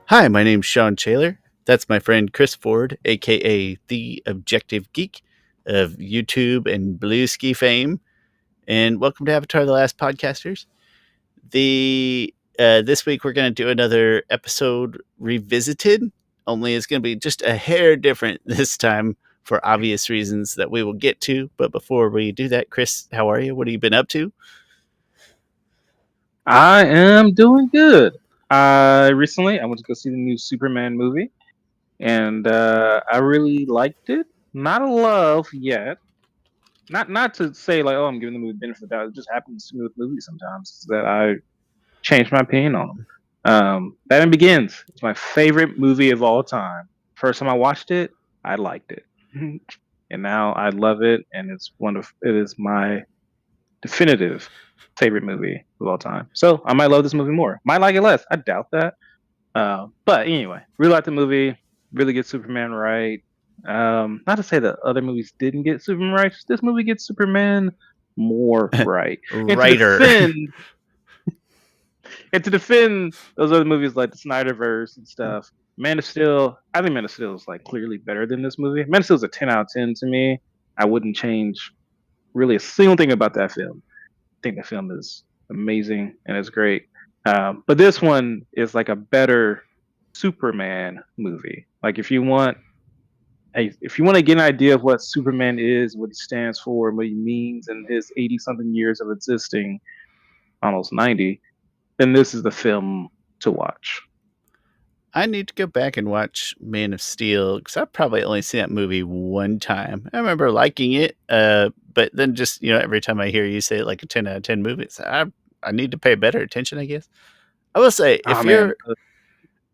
Hi, my name's Shawn Chaler. That's my friend Chris Ford, aka the Objective Geek of YouTube and Blue Ski fame. And welcome to Avatar: The Last Podcasters. The This week we're going to do another episode revisited. Only it's going to be just a hair different this time for obvious reasons that we will get to. But before we do that, Chris, how are you? What have you been up to? I am doing good. Recently I went to go see the new Superman movie, and I really liked it. Not a love yet. Not to say like, oh, I'm giving the movie benefit of the doubt. It just happens to me with movies sometimes that I change my opinion on them. Batman Begins. It's my favorite movie of all time. First time I watched it, I liked it, and now I love it, and it is my definitive favorite movie of all time. So I might love this movie more. Might like it less. I doubt that. But anyway, really like the movie. Really get Superman right. Not to say that other movies didn't get Superman right. Just this movie gets Superman more right. And to Writer. defend and to defend those other movies like the Snyderverse and stuff, Man of Steel. I think Man of Steel is like clearly better than this movie. Man of Steel is a 10 out of 10 to me. I wouldn't change really a single thing about that film. I think the film is amazing and it's great. But this one is like a better Superman movie. Like if you want to get an idea of what Superman is, what he stands for, what he means in his 80 something years of existing, almost 90, then this is the film to watch. I need to go back and watch Man of Steel because I've probably only seen that movie one time. I remember liking it, but then just every time I hear you say it like a 10 out of 10 movie, I need to pay better attention. I guess I will say Oh man,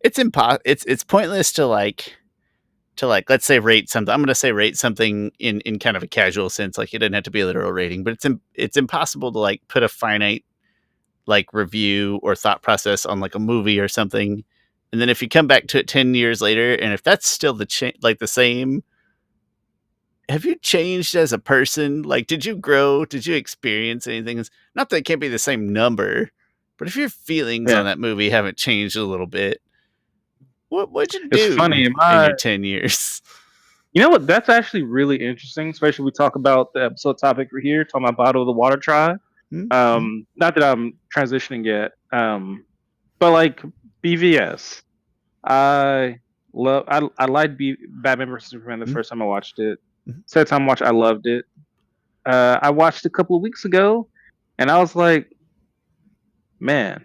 it's pointless to let's say rate something. I'm going to say rate something in kind of a casual sense, like it doesn't have to be a literal rating, but it's impossible to like put a finite like review or thought process on like a movie or something. And then if you come back to it 10 years later, and if that's still like the same, have you changed as a person? Like, did you grow? Did you experience anything? It's not that it can't be the same number, but if your feelings on yeah, that movie haven't changed a little bit, what'd you it's do funny. in your 10 years? You know what? That's actually really interesting, especially we talk about the episode topic we're here, talking about Bato the Water Tribe. Mm-hmm. Not that I'm transitioning yet, but like BVS, I I liked Batman vs Superman the first time I watched it. Second time I watched, I loved it. I watched a couple of weeks ago, and I was like, man,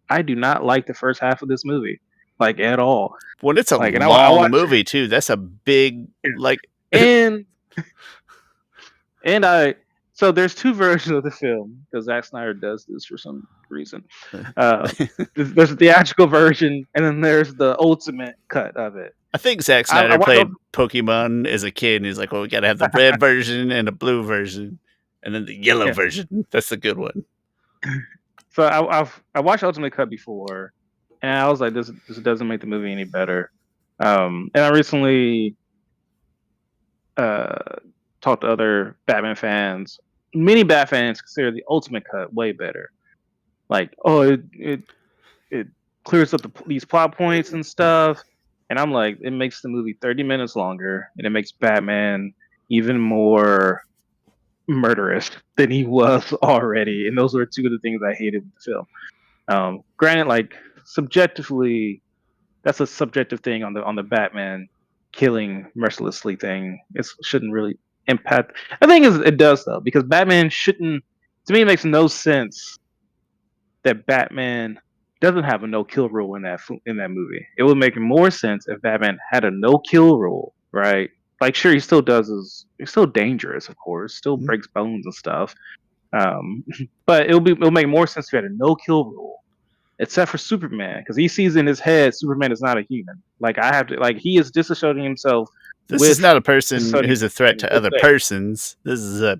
I do not like the first half of this movie, like at all. Well, it's a Like, and I long watched movie too. That's a big like. and And I so there's two versions of the film because Zack Snyder does this for some reason. Uh, there's a theatrical version, and then there's the ultimate cut of it. I think Zack I Snyder watched. played Pokemon as a kid, and he's like, "Well, we got to have the red version and a blue version, and then the yellow Yeah. version. That's the good one." So I watched Ultimate Cut before, and I was like, this doesn't make the movie any better. And I recently uh, talked to other Batman fans. Many Bat fans consider the Ultimate Cut way better. Like, oh, it clears up these plot points and stuff. And I'm like, it makes the movie 30 minutes longer, and it makes Batman even more murderous than he was already. And those were two of the things I hated with the film. Granted, like subjectively, that's a subjective thing on the Batman killing mercilessly thing. It shouldn't really impact. The thing is, it does though, because Batman shouldn't. To me, it makes no sense that Batman doesn't have a no kill rule in that movie. It would make more sense if Batman had a no kill rule, right? Like, sure, he still does his. He's still dangerous, of course. Still breaks bones and stuff. Um, but it'll make more sense if he had a no kill rule, except for Superman, because he sees in his head Superman is not a human. Like I have to, like he is disassociating himself This is with not a person disassociating who's a threat to with other things. persons. This is a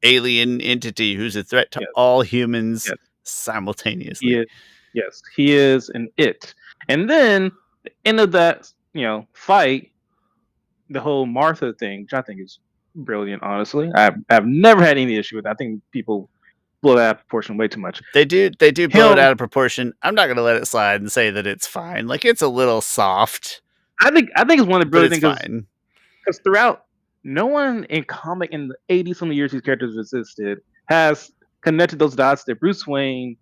alien entity who's a threat to Yes, all humans yes, he simultaneously. is. Yes, he is an it. And then the end of that, fight, the whole Martha thing, which I think is brilliant. Honestly, I've never had any issue with it. I think people blow that out of proportion way too much. They do blow it Him, out of proportion. I'm not gonna let it slide and say that it's fine. Like, it's a little soft, I think it's one of the but brilliant it's things fine. because throughout, no one in comic in the 80 some years these characters have existed has connected those dots that Bruce Wayne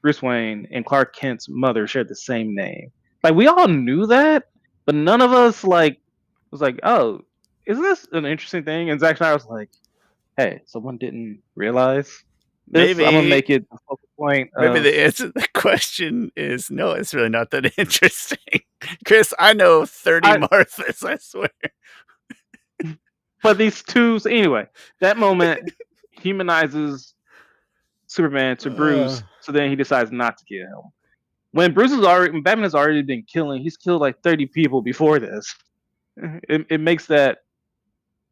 and Clark Kent's mother shared the same name. Like we all knew that, but none of us like was like, oh, isn't this an interesting thing? And Zack Snyder was like, hey, someone didn't realize this. I'm gonna Maybe make it the focal point maybe of the answer to the question is no, it's really not that interesting. Chris, I know 30 I. Marthas, I swear. But these two, so anyway, that moment humanizes Superman to Uh, Bruce, so then he decides not to kill him. When Batman has already been killing, he's killed like 30 people before this. It makes that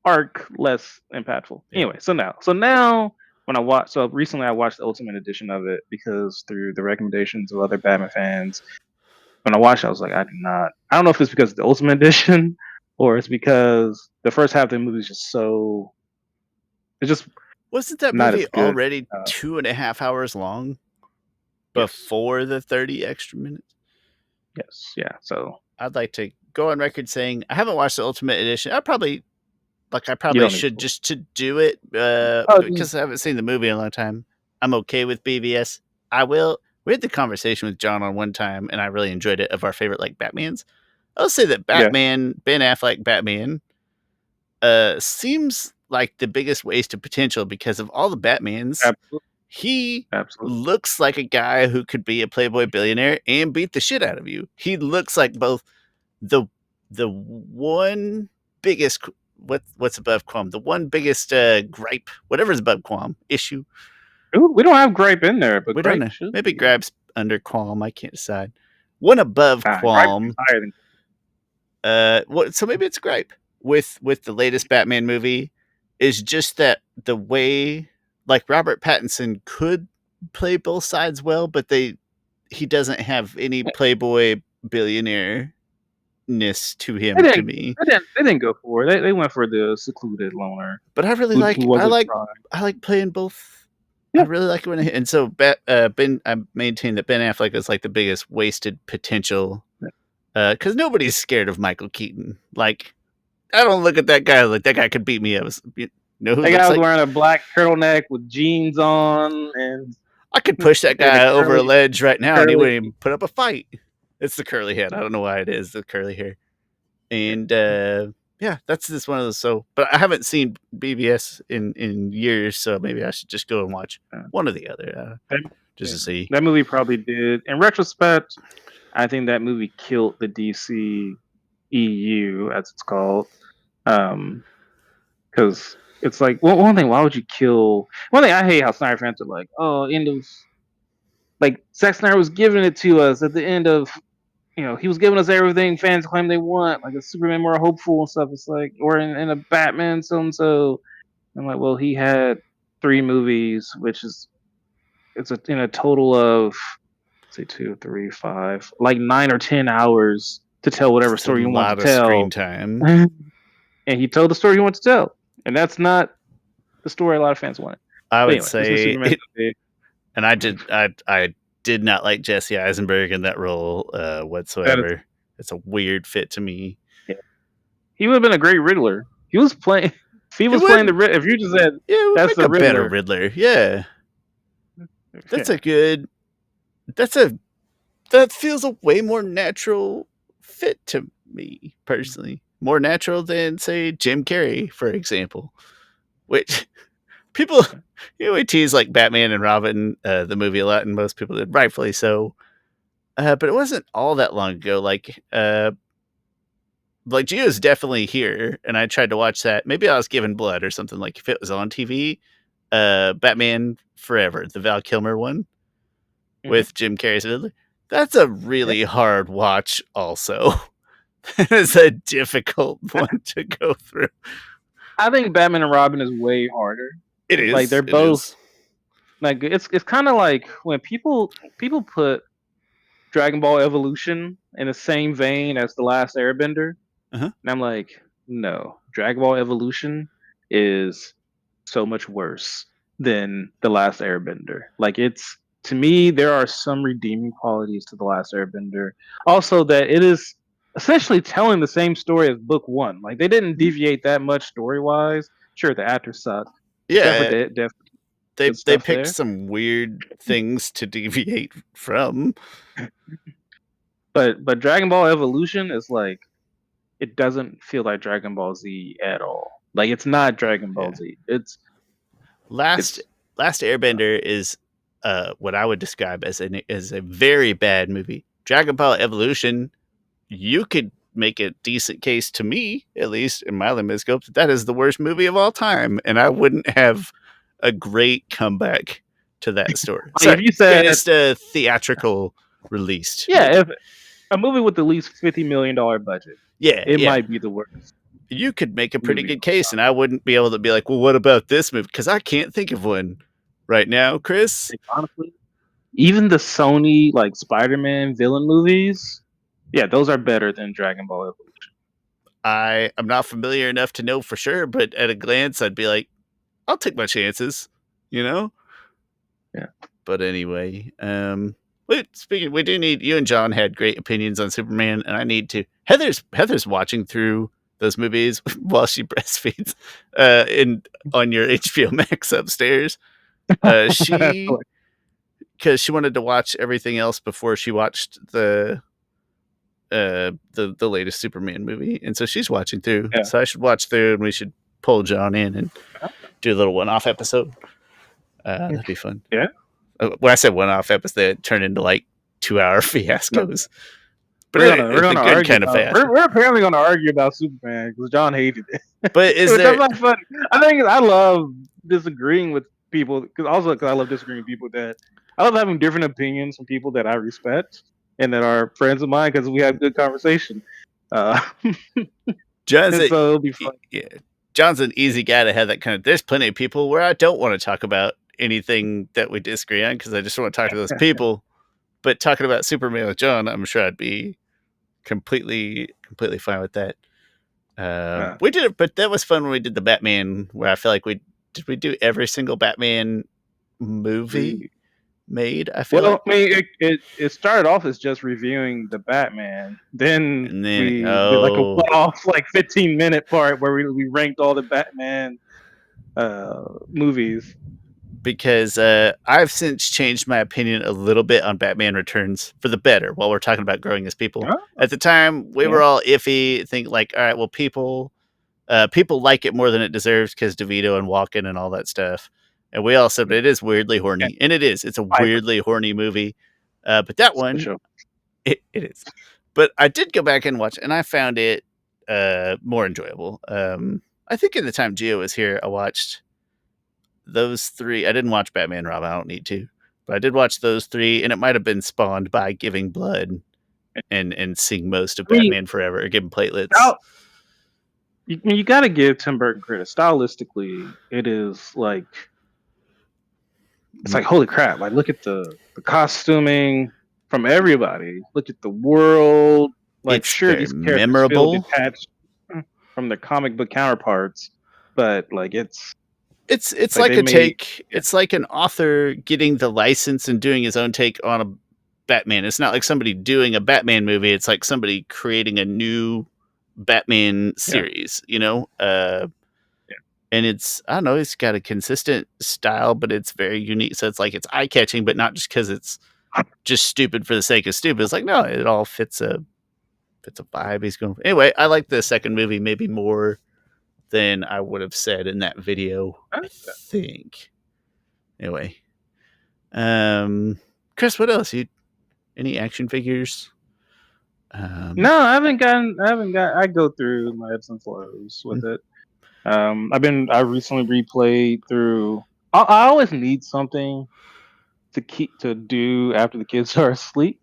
arc less impactful. yeah. Anyway, so now when so recently I watched the Ultimate Edition of it because through the recommendations of other Batman fans, when I watched it, I was like, I don't know if it's because of the Ultimate Edition or it's because the first half of the movie is just it's just Wasn't that not movie as good. already Uh, 2.5 hours long yes, before the 30 extra minutes? yes, yeah. So I'd like to go on record saying I haven't watched the Ultimate Edition. I you probably don't need should to. just to do it, Oh, because I haven't seen the movie in a long time. I'm okay with BVS. I will. We had the conversation with John on one time, and I really enjoyed it of our favorite like Batmans. I'll say that yeah, Ben Affleck Batman, seems like the biggest waste of potential because of all the Batmans. absolutely, He absolutely. looks like a guy who could be a playboy billionaire and beat the shit out of you. He looks like both the one biggest what's above qualm, the one biggest gripe, whatever's above qualm issue. Ooh, we don't have grape in there, but We don't grape know. should Maybe be. gripes under qualm. I can't decide. One above Grape is qualm. higher than. What? So maybe it's gripe with the latest Batman movie is just that the way like Robert Pattinson could play both sides well, but he doesn't have any playboy billionaire ness to They him to didn't. me. They didn't go for it. They went for the secluded loner But I really who like wasn't trying. I like playing both. I Yeah, really like it when and so Ben I maintain that Ben Affleck is like the biggest wasted potential yeah. because nobody's scared of Michael Keaton. Like I don't look at that guy like that guy could beat me up. You know who That guy looks was like wearing a black turtleneck with jeans on I could push that and a guy over a curly, ledge right now and he curly. wouldn't even put up a fight. It's the curly head. I don't know why it is the curly hair. Yeah. And yeah, that's just one of those. So, but I haven't seen BBS in years, so maybe I should just go and watch Uh, one or the other, that, just yeah. to see. That movie probably did. In retrospect, I think that movie killed the DC EU, as it's called. Um, because it's like one thing. Why would you kill? One thing I hate how Snyder fans are like, oh, end of like Zack Snyder was giving it to us at the end of he was giving us everything fans claim they want, like a Superman more hopeful and stuff. It's like or in a Batman so and so. I'm like, well, he had 3 movies, which is in a total of say 2, 3, 5, like 9 or 10 hours to tell whatever It's a story you want to lot of screen tell, time. and he told the story he wanted to tell, and that's not the story a lot of fans wanted. I But would anyway, this new say Superman it, movie, and I did not like Jesse Eisenberg in that role that is, whatsoever. It's a weird fit to me. yeah. He would have been a great Riddler. He was playing. If he It was playing would, the If you just said yeah, it would that's make the a better Riddler, Riddler. Yeah, that's yeah, a good. That's a that feels a way more natural fit to me personally. More natural than say Jim Carrey, for example. Which people we tease like Batman and Robin, the movie a lot, and most people did, rightfully so. But it wasn't all that long ago. Like Gio's definitely here, and I tried to watch that. Maybe I was given blood or something. Like if it was on TV, Batman Forever, the Val Kilmer one hmm with Jim Carrey's Riddler. That's a yeah. really hard watch. Also, that is a difficult one to go through. I think Batman and Robin is way harder. It Like they're is. It both is. like it's kind of like when people put Dragon Ball Evolution in the same vein as the last Airbender, Uh-huh. and I'm like, no, Dragon Ball Evolution is so much worse. than The Last Airbender. Like it's to me, there are some redeeming qualities to The Last Airbender. Also, that it is essentially telling the same story as book one. Like they didn't deviate that much story wise. Sure, the actors suck, except for Yeah, good they stuff picked there. some weird things to deviate from. But Dragon Ball Evolution is like it doesn't feel like Dragon Ball Z at all. Like it's not Dragon Ball Yeah. Z. Last It's Last Airbender is what I would describe as a very bad movie. Dragon Ball Evolution, you could make a decent case to me, at least in my limited scope, that is the worst movie of all time, and I wouldn't have a great comeback to that story. like if Sorry, you said greatest theatrical released yeah, movie. if a movie with at least $50 million budget, Yeah, it yeah. might be the worst You could make a pretty movie good of all case, and I wouldn't be able to be like, well, what about this movie? Because I can't think of one right now, Chris. time. Like, honestly, even the Sony like Spider-Man villain movies, yeah, those are better than Dragon Ball Evolution. I'm not familiar enough to know for sure, but at a glance, I'd be like, I'll take my chances, you know? Yeah. But anyway, speaking, we do need you and John had great opinions on Superman, and I need to. Heather's watching through those movies while she breastfeeds, in on your HBO Max upstairs. She because she wanted to watch everything else before she watched the latest Superman movie, and so she's watching through. Yeah. So I should watch through, and we should pull John in and do a little one-off episode. That'd be fun. Yeah. When I said one-off episode, it turned into like 2-hour No. fiascos, but We're the gonna good argue kind of about fiasco. we're apparently gonna argue about Superman because John hated it. But is But that's there not funny. I love disagreeing with people because I love disagreeing with people that I love having different opinions from people that I respect and that are friends of mine because we have good conversation. Uh, John's and a so it'll be fun. yeah, John's an easy guy to have that kind of. There's plenty of people where I don't want to talk about anything that we disagree on because I just want to talk to those people. But talking about Superman with John, I'm sure I'd be completely fine with that. Uh, We did it, but that was fun when we did the Batman. Where I feel like we do every single Batman movie we made. I feel well, like, I mean, it started off as just reviewing the Batman. Then and then we did like a one-off, like 15-minute part where we ranked all the Batman movies. because I've since changed my opinion a little bit on Batman Returns for the better. While we're talking about growing as people, Oh, at the time we yeah. were all iffy, think like, all right, well, people like it more than it deserves because DeVito and Walken and all that stuff. And we all said it is weirdly And horny, and it is. It's a Piper, weirdly horny movie. But that the one, show. it is. But I did go back and watch, and I found it more enjoyable. I think in the time Gio was here, I watched those three. I didn't watch Batman Robin. I don't need to, but I did watch those three, and it might have been spawned by Giving Blood and seeing most of I mean, Batman Forever, or giving platelets. style, you got to give Tim Burton credit. Stylistically, it is like it's like holy crap! Like look at the costuming from everybody. Look at the world. Like It's sure, very these characters feel memorable. detached from their comic book counterparts, but like It's like like they a made take. yeah It's like an author getting the license and doing his own take on a Batman. It's not like somebody doing a Batman movie. It's like somebody creating a new Batman yeah series. You know, yeah. and it's I don't know. It's got a consistent style, but it's very unique. So it's like it's eye catching, but not just because it's just stupid for the sake of stupid. It's like no, it all fits a vibe he's going for. Anyway, I like the second movie maybe more than I would have said in that video. I think. Anyway, Chris, what else? You any action figures? No, I haven't got. I go through my ebbs and flows with it. I recently replayed through. I always need something to do after the kids are asleep,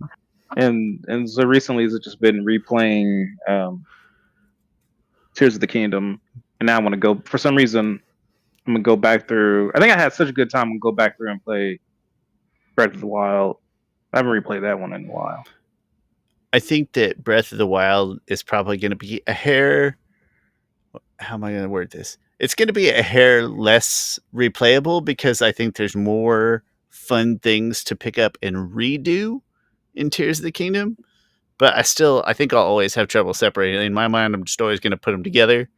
and so recently it's just been replaying Tears of the Kingdom, and now I want to go. For some reason, I'm gonna go back through. I think I had such a good time. I'm gonna go back through and play Breath of the Wild. I haven't replayed that one in a while. I think that Breath of the Wild is probably going to be a hair. How am I going to word this? It's going to be a hair less replayable because I think there's more fun things to pick up and redo in Tears of the Kingdom. But I think I'll always have trouble separating. In my mind, I'm just always going to put them together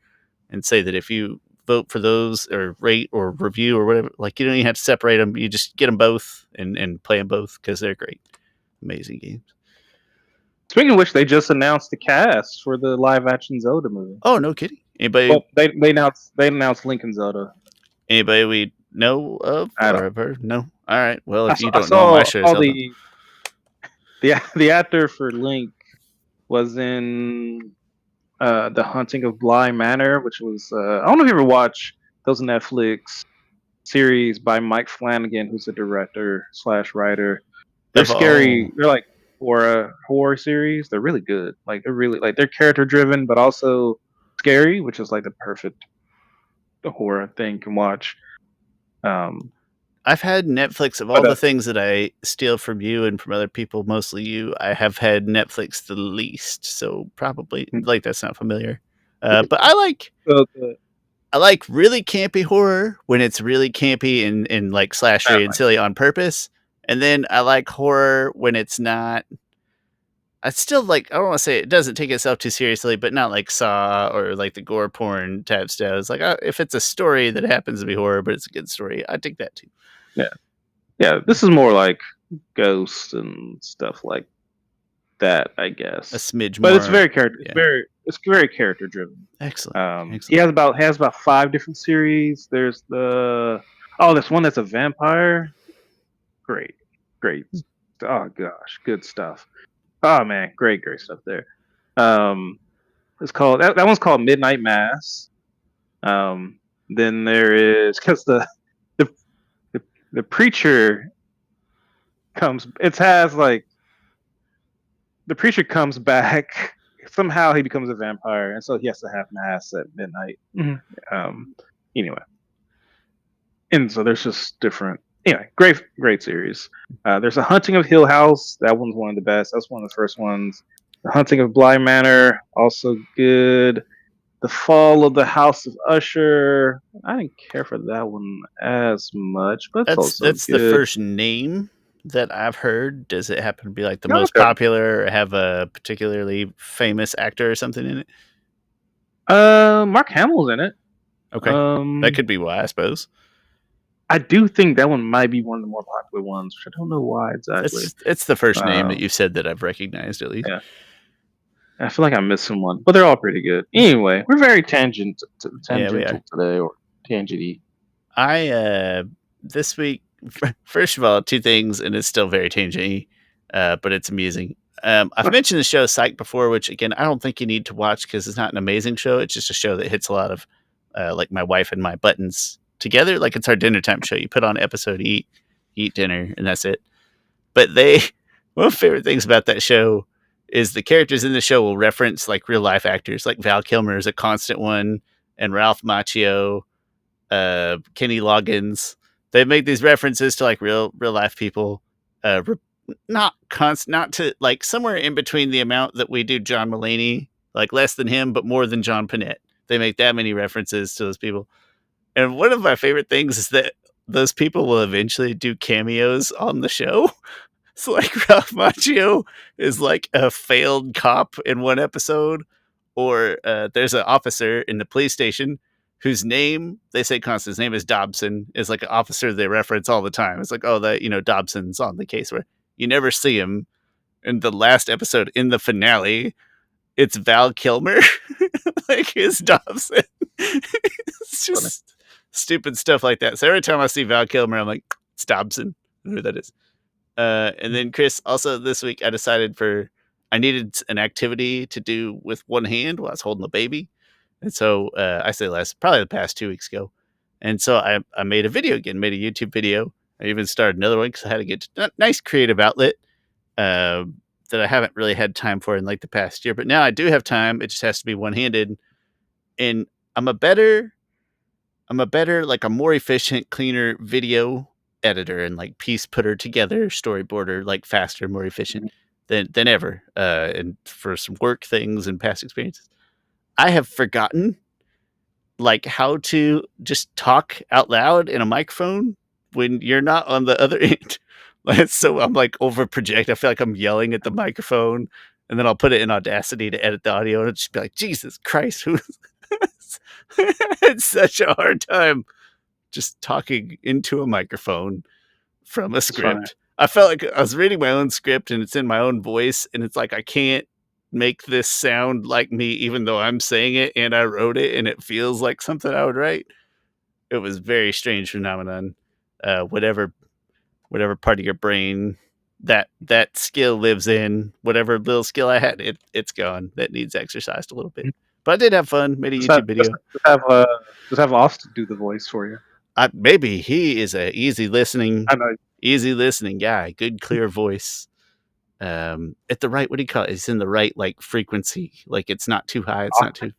and say that if you vote for those or rate or review or whatever, like you don't even have to separate them. You just get them both and play them both because they're great, amazing games. Speaking of which, they just announced the cast for the live action Zelda movie. Oh, no kidding. Anybody? Well, they announced Lincoln Zelda. Anybody we know of I or don't. have heard? No. All right. Well, I if saw, you I don't know him, I saw sure as all hell don't. the actor for Link was in The Hunting of Bly Manor, which was I don't know if you ever watched those Netflix series by Mike Flanagan, who's a director slash writer. They're Of scary. all, They're like horror series. They're really good. Like they're really like they're character driven, but also scary, which is like the perfect horror thing you can watch. Um, I've had Netflix of all but the things that I steal from you and from other people, mostly you. I have had Netflix the least, so probably like that's not familiar. But so the, I like really campy horror when it's really campy and like slashery and silly on purpose. And then I like horror when it's not. I still like. I don't want to say it doesn't take itself too seriously, but not like Saw or like the gore porn type stuff. It's like if it's a story that happens to be horror, but it's a good story, I take that too. yeah, yeah. This is more like ghosts and stuff like that, I A guess. smidge But it's more, very character. yeah. It's very character driven. Excellent, He excellent. has about 5 different series. There's this one that's a vampire. Great, great. Oh gosh, good stuff. Oh man, great stuff there. Um, it's called that one's called Midnight Mass. Um, then there is because the the the preacher comes. It has like the preacher comes back. Somehow he becomes a vampire, and so he has to have mass at midnight. Um, anyway, and so there's just different. Anyway, great series. There's a Hunting of Hill House. That one's one of the best. That's one of the first ones. The Hunting of Bly Manor, also good. The Fall of the House of Usher. I didn't care for that one as much, but it's also That's the good. first name that I've heard. Does it happen to be like the most Okay. popular or have a particularly famous actor or something in it? Mark Hamill's in it. Okay, that Um, could be why, I suppose. I do think that one might be one of the more popular ones, which I don't know why exactly. It's the first name that Um, you've said that I've recognized at least. yeah, I feel like I'm missing one, but they're all pretty good. Anyway, we're very Yeah, we are. tangential today, or tangenty. I this week, first of all, two things, and it's still very tangenty, but it's amusing. I've mentioned the show Psych before, which again I don't think you need to watch because it's not an amazing show. It's just a show that hits a lot of like my wife and my buttons together. Like it's our dinner time show. You put on an episode, eat dinner, and that's it. But they one of my favorite things about that show is the characters in the show will reference like real life actors. Like Val Kilmer is a constant one, and Ralph Macchio, Kenny Loggins. They make these references to like real life people. Not constant, not to like somewhere in between the amount that we do John Mulaney, like less than him, but more than John Panette. They make that many references to those people. And one of my favorite things is that those people will eventually do cameos on the show. So like Ralph Macchio is like a failed cop in one episode, or there's an officer in the police station whose name they say constant. His name is Dobson. Is like an officer they reference all the time. It's like, oh, that Dobson's on the case where you never see him. In the last episode, in the finale, it's Val Kilmer, like his Dobson. It's Funny. just stupid stuff like that. So every time I see Val Kilmer, I'm like, it's Dobson. I don't know who that is. And then Chris, also this week I decided I needed an activity to do with one hand while I was holding the baby. And so I say probably the past 2 weeks ago. And so I made a video again, made a YouTube video. I even started another one because I had to get a nice creative outlet uh, that I haven't really had time for in like the past year. But now I do have time. It just has to be one handed. And I'm a better like a more efficient, cleaner video editor and like piece putter together, storyboarder, like faster, more efficient than ever. And for some work things and past experiences, I have forgotten like how to just talk out loud in a microphone when you're not on the other end. So I'm like over project. I feel like I'm yelling at the microphone, and then I'll put it in Audacity to edit the audio, and it'll just be like, Jesus Christ, who? It's such a hard time just talking into a microphone from a It's funny. script. I felt like I was reading my own script and it's in my own voice, and it's like I can't make this sound like me, even though I'm saying it and I wrote it, and it feels like something I would write. It was a very strange phenomenon. Whatever part of your brain that skill lives in, whatever little skill I had, it's gone. That needs exercised a little bit. But I did have fun. Made a Just have YouTube just, video. just have uh just have Austin do the voice for you. Maybe he is a I know. easy listening guy. Good clear voice. At the right, what do you call it? It's in the right like frequency. Like it's not too high. It's not too.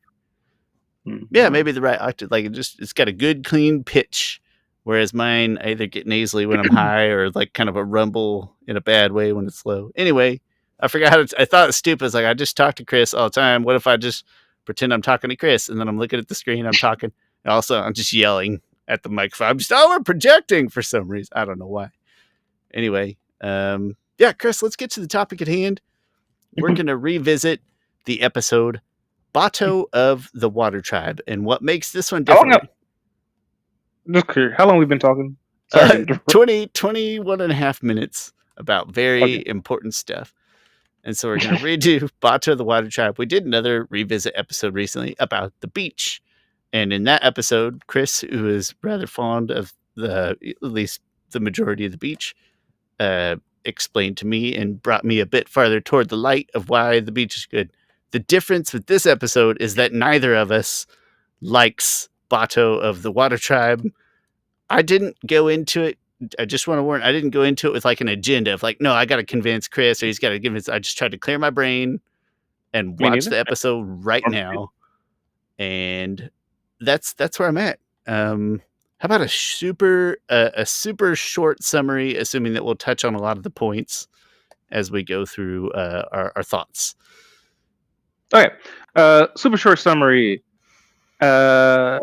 Yeah, Mm-hmm. maybe the right octave. Like it's got a good clean pitch. Whereas mine, I either get nasally when I'm high or like kind of a rumble in a bad way when it's low. Anyway, I forgot how to. I thought it was stupid. It's like I just talk to Chris all the time. What if I just pretend I'm talking to Chris and then I'm looking at the screen, I'm talking, and also I'm just yelling at the microphone. I'm just we're projecting for some reason. I don't know why. Anyway, yeah, Chris, let's get to the topic at hand. We're going to revisit the episode Bato of the Water Tribe and what makes this one How long? different. Just curious. How long we been talking? Sorry to interrupt. 21 and a half minutes about very Okay. important stuff. And so we're going to redo Bato of the Water Tribe. We did another revisit episode recently about the beach. And in that episode, Chris, who is rather fond of at least the majority of the beach, explained to me and brought me a bit farther toward the light of why the beach is good. The difference with this episode is that neither of us likes Bato of the Water Tribe. I didn't go into it. I just want to warn, I didn't go into it with like an agenda of like, no, I got to convince Chris or he's got to convince. I just tried to clear my brain and Me watch neither. the episode right now. And that's where I'm at. How about a super short summary, assuming that we'll touch on a lot of the points as we go through our thoughts. Okay. Super short summary. The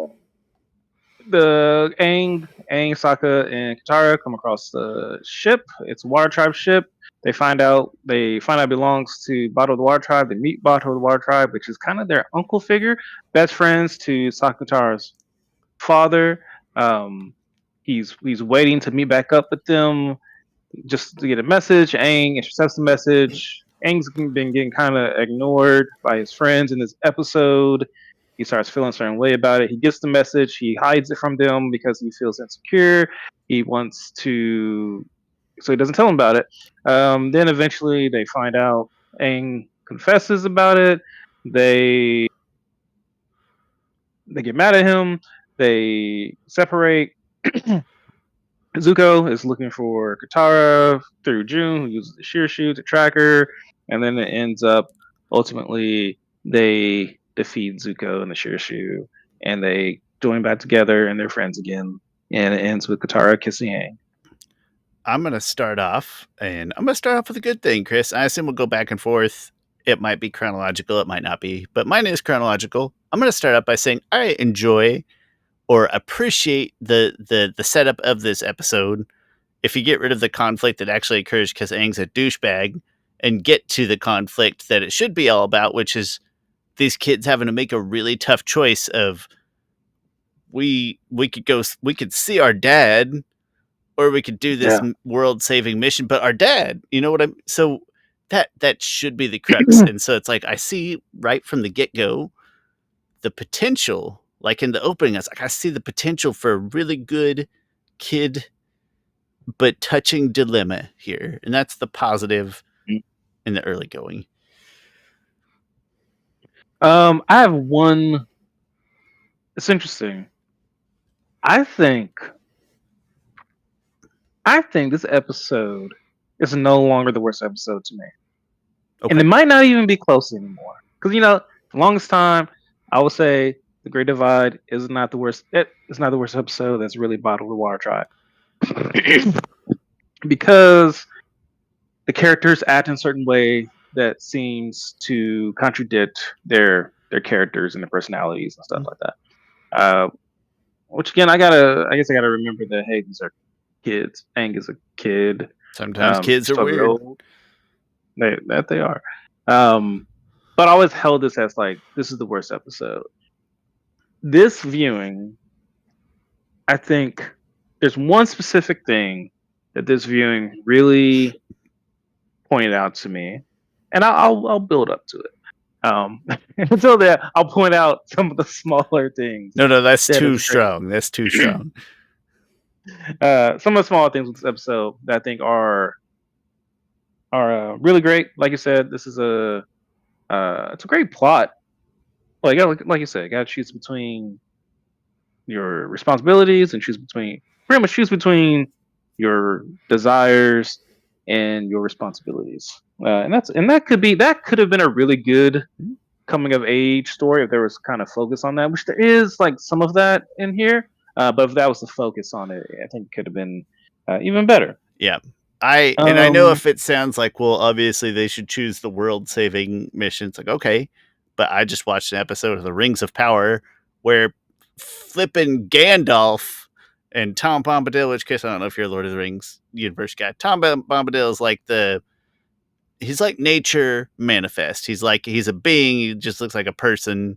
Aang, Sokka, and Katara come across the ship. It's a Water Tribe ship. They find out it belongs to Bato the Water Tribe. They meet Bato the Water Tribe, which is kind of their uncle figure, best friends to Sokka Katara's father. He's waiting to meet back up with them just to get a message. Aang intercepts the message. Aang's been getting kind of ignored by his friends in this episode. He starts feeling a certain way about it. He gets the message. He hides it from them because he feels insecure. He wants to, so he doesn't tell them about it. Then eventually they find out. Aang confesses about it. They get mad at him. They separate. Zuko is looking for Katara through June, who uses the shear shoe to track her, and then it ends up ultimately they defeat Zuko and the shear shoe, and they join back together and they're friends again. And it ends with Katara kissing Aang. I'm going to start off, and I'm going to start off with a good thing, Chris. I assume we'll go back and forth. It might be chronological, it might not be, but mine is chronological. I'm going to start out by saying I enjoy or appreciate the setup of this episode. If you get rid of the conflict that actually occurs because Aang's a douchebag, and get to the conflict that it should be all about, which is these kids having to make a really tough choice of we could see our dad or we could do this world saving mission, but our dad, you know what I'm so that should be the crux. And so it's like I see right from the get go the potential, like in the opening, it's like I see the potential for a really good kid but touching dilemma here. And that's the positive in the early going. I have one. It's interesting. I think this episode is no longer the worst episode to me. Okay. And it might not even be close anymore. Because, for the longest time, I would say The Great Divide is not the worst. It's not the worst episode that's really bottled the Water Tribe. Because the characters act in a certain way that seems to contradict their characters and their personalities and stuff like that. Uh, which again, I guess I gotta remember that hey, these are kids. Aang is a kid. Sometimes kids are So weird. they are. Um, but I always held this as like this is the worst episode. This viewing, I think there's one specific thing that this viewing really pointed out to me, and I'll build up to it. Um, until then, I'll point out some of the smaller things No, that's that too is great. strong. That's too strong. Some of the smaller things with this episode that I think are really great. Like you said, this is a it's a great plot. Like you said, you got to choose between your responsibilities and choose between pretty much choose between your desires and your responsibilities. And that could have been a really good coming of age story if there was kind of focus on that, which there is like some of that in here. But if that was the focus on it, I think it could have been even better. Yeah. I know Um, if it sounds like, well, obviously they should choose the world saving mission. It's like, okay, but I just watched an episode of the Rings of Power where flipping Gandalf and Tom Bombadil, which case I don't know if you're a Lord of the Rings universe guy. Tom Bombadil is like he's like nature manifest. He's a being. He just looks like a person,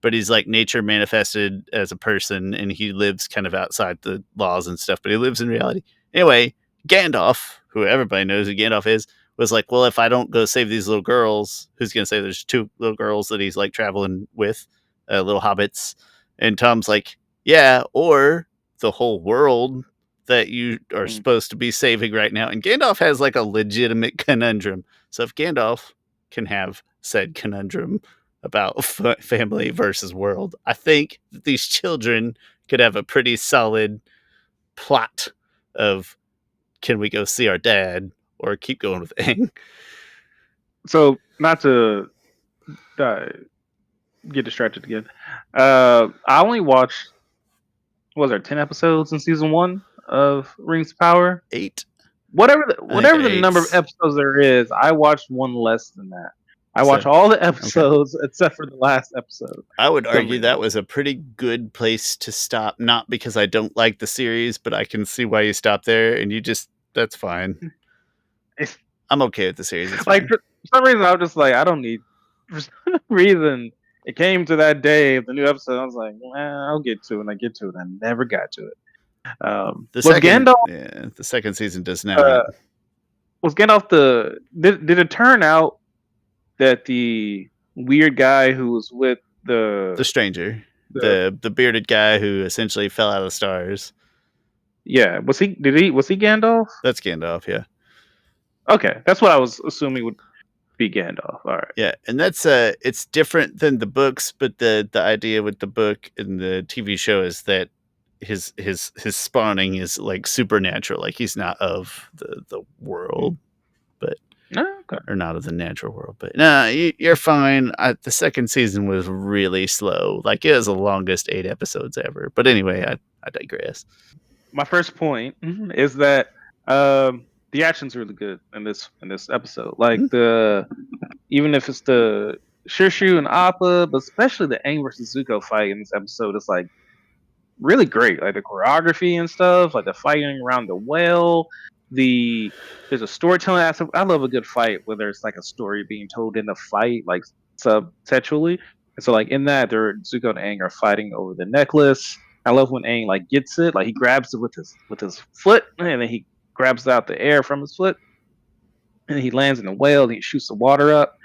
but he's like nature manifested as a person, and he lives kind of outside the laws and stuff, but he lives in reality. Anyway, Gandalf, who everybody knows who Gandalf is, was like, well, if I don't go save these little girls, who's going to say there's two little girls that he's like traveling with, little hobbits? And Tom's like, yeah, or the whole world that you are mm, supposed to be saving right now. And Gandalf has like a legitimate conundrum. So if Gandalf can have said conundrum about family versus world, I think that these children could have a pretty solid plot of can we go see our dad or keep going with Aang? so not to uh, get distracted again. I only watched what was there 10 episodes in season one of Rings of Power. 8? I think Whatever they're the number of 8s. episodes there is, I watched one less than that. I watched 7. all the Okay. episodes except for the last episode I would for some argue that reason. was a pretty good place to stop, not because I don't like the series, but I can see why you stop there and you just that's fine. It's I'm okay with the series. It's like fine. for some reason I was just like I don't need for some reason it came to that day of the new episode. I was like, I'll get to it, and I get to it. I never got to it. Was Gandalf The second season does uh, not. was Gandalf the did it turn out that the weird guy who was with The stranger, the the bearded guy who essentially fell out of the stars. yeah, was he Gandalf? That's Gandalf, yeah. Okay, that's what I was assuming would be Gandalf. All right. Yeah, and that's it's different than the books, but the idea with the book and the TV show is that his spawning is like supernatural, like he's not of the Mm. world, but Okay. or not of the natural world. But no, you're fine. The second season was really slow. Like it was the longest 8 episodes ever. But anyway, I digress. My first point is that the action's really good in this episode. Like Hmm? the even if it's the Shirshu and Appa, but especially the Aang versus Zuko fight in this episode is like really great. Like the choreography and stuff, like the fighting around the well. There's a storytelling aspect. I love a good fight where there's like a story being told in the fight, like subtextually. And so like in that, there Zuko and Aang are fighting over the necklace. I love when Aang like gets it, like he grabs it with his foot, and then he grabs out the air from his foot, and then he lands in the whale, and he shoots the water up.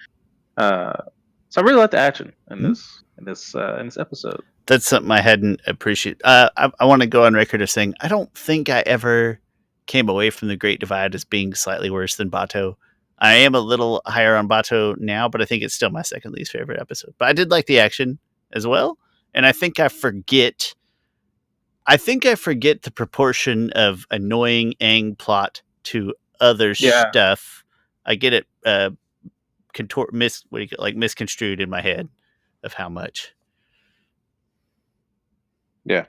Uh, so I really like the action Hmm? in this episode. That's something I hadn't appreciated. I want to go on record of saying I don't think I ever came away from the Great Divide as being slightly worse than Bato. I am a little higher on Bato now, but I think it's still my second least favorite episode. But I did like the action as well, and I think I forget. I think I forget the proportion of annoying Aang plot to other Yeah, stuff. I get it misconstrued in my head of how much. yeah.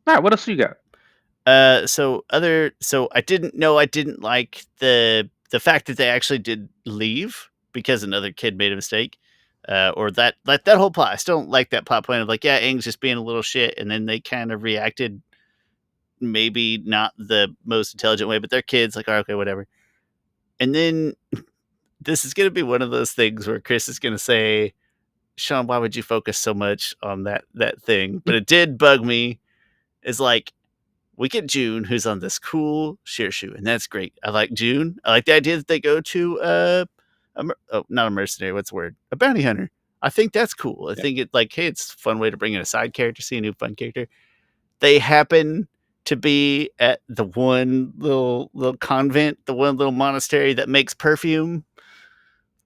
All right, what else you got? So I didn't know I didn't like the fact that they actually did leave because another kid made a mistake. or that whole plot. I still don't like that plot point of like, yeah, Aang's just being a little shit, and then they kind of reacted maybe not the most intelligent way, but they're kids, like, oh, okay, whatever. And then this is gonna be one of those things where Chris is gonna say, Shawn, why would you focus so much on that thing? But it did bug me. Is like we get June, who's on this cool sheer shoe, and that's great. I like June. I like the idea that they go to not a mercenary. What's the word? A bounty hunter. I think that's cool. I Yeah. think it like, hey, it's a fun way to bring in a side character, see a new fun character. They happen to be at the one little convent, the one little monastery that makes perfume.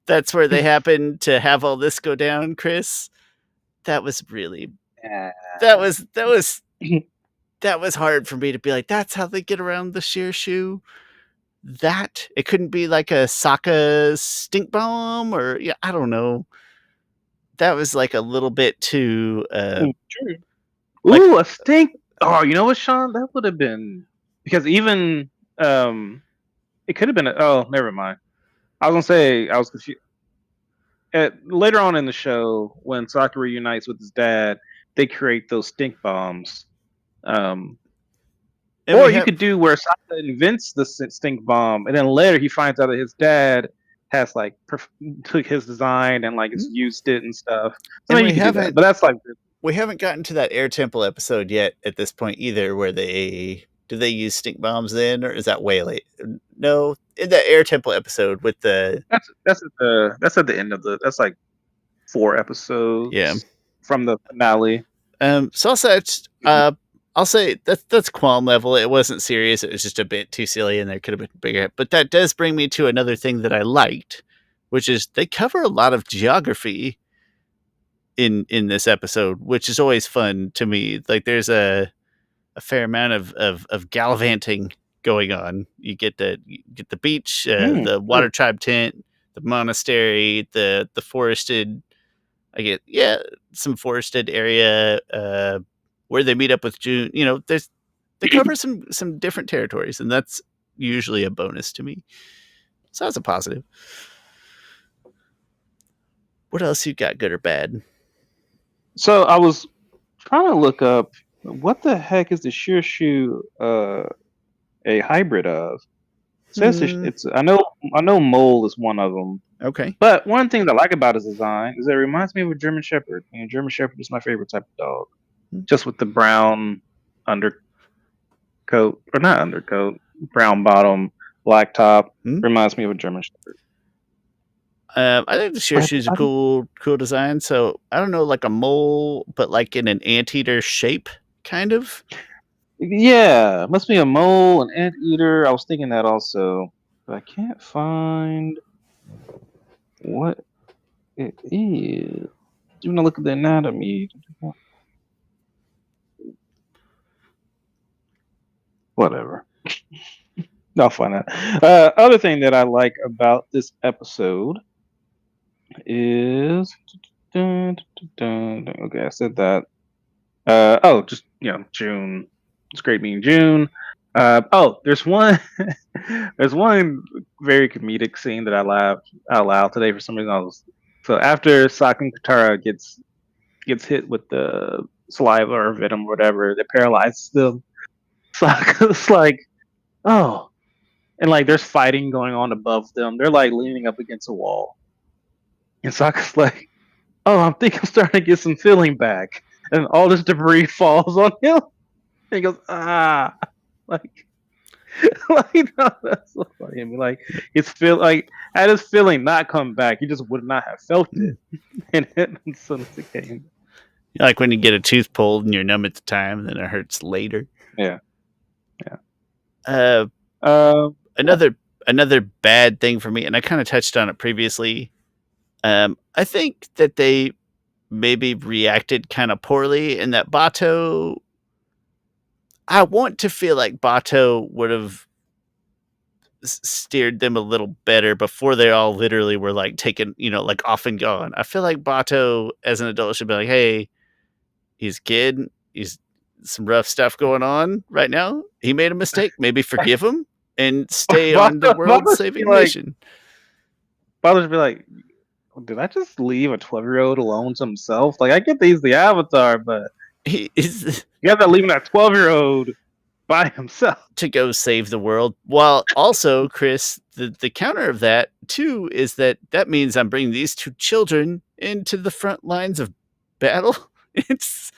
That's where they happen to have all this go down, Chris. That was really Yeah. that was that was that was hard for me to be like, that's how they get around the sheer shoe. That it couldn't be like a Sokka stink bomb or yeah, I don't know. That was like a little bit too True. like Ooh, a stink. Oh, you know what, Sean? That would have been because even it could have been. Oh, never mind. I was gonna say I was confused. Later on in the show, when Sokka reunites with his dad, they create those stink bombs. Um, and or we you have could do where Sokka invents the stink bomb, and then later he finds out that his dad has like took his design and like has hmm? used it and stuff. So And maybe you could do that, but that's like we haven't gotten to that air temple episode yet at this point either where they do they use stink bombs then or is that way late? No, in the air temple episode with the that's at the end of the that's like 4 yeah. episodes from the finale. So I'll say that's qualm level. It wasn't serious. It was just a bit too silly, and there could have been bigger. But that does bring me to another thing that I liked, which is they cover a lot of geography in this episode, which is always fun to me. Like there's a fair amount of gallivanting going on. You get the beach, the water True. tribe tent, the monastery, the forested I get yeah, some forested area where they meet up with June. You know, they cover some different territories, and that's usually a bonus to me. So that's a positive. What else you got, good or bad? So I was trying to look up what the heck is the Shirshu a hybrid of? It says Hmm. it's I know mole is one of them. Okay. But one thing I like about his design is that it reminds me of a German Shepherd. And German Shepherd is my favorite type of dog. Hmm. Just with the brown undercoat or not undercoat, brown bottom, black top. Hmm? Reminds me of a German Shepherd. I think the sheer But shoe's a cool design. So I don't know, like a mole, but like in an anteater shape, kind of. yeah, must be a mole, an anteater. I was thinking that also, but I can't find what it is. Do you want to look at the anatomy? Whatever. I'll find out. Other thing that I like about this episode is okay. I said that. Just June. It's great meeting June. There's one. There's one very comedic scene that I laughed out loud today for some reason. So after Sokka and Katara gets hit with the saliva or venom, or whatever, that paralyzes them. Sokka's like, oh, and like there's fighting going on above them. They're like leaning up against a wall, and Sokka's like, oh, I think I'm starting to get some feeling back, and all this debris falls on him. And he goes, ah, like, like no, that's so funny. I mean, like, it's feel like had his feeling not come back, he just would not have felt Hmm. it, and as soon as it came, Like when you get a tooth pulled and you're numb at the time, and then it hurts later. yeah, yeah. Uh, Yeah. another bad thing for me, and I kind of touched on it previously. I think that they maybe reacted kind of poorly, and that Bato. I want to feel like Bato would have steered them a little better before they all literally were like taken, like off and gone. I feel like Bato, as an adult, should be like, "Hey, he's a kid. He's some rough stuff going on right now. He made a mistake. Maybe forgive him and stay on the Father, world saving mission." Fathers be like, Did I just leave a 12-year-old alone to himself? Like, I get that he's the Avatar, but He is you guys are leaving that 12-year-old by himself. to go save the world. While also, Chris, the counter of that too is that means I'm bringing these two children into the front lines of battle. It's,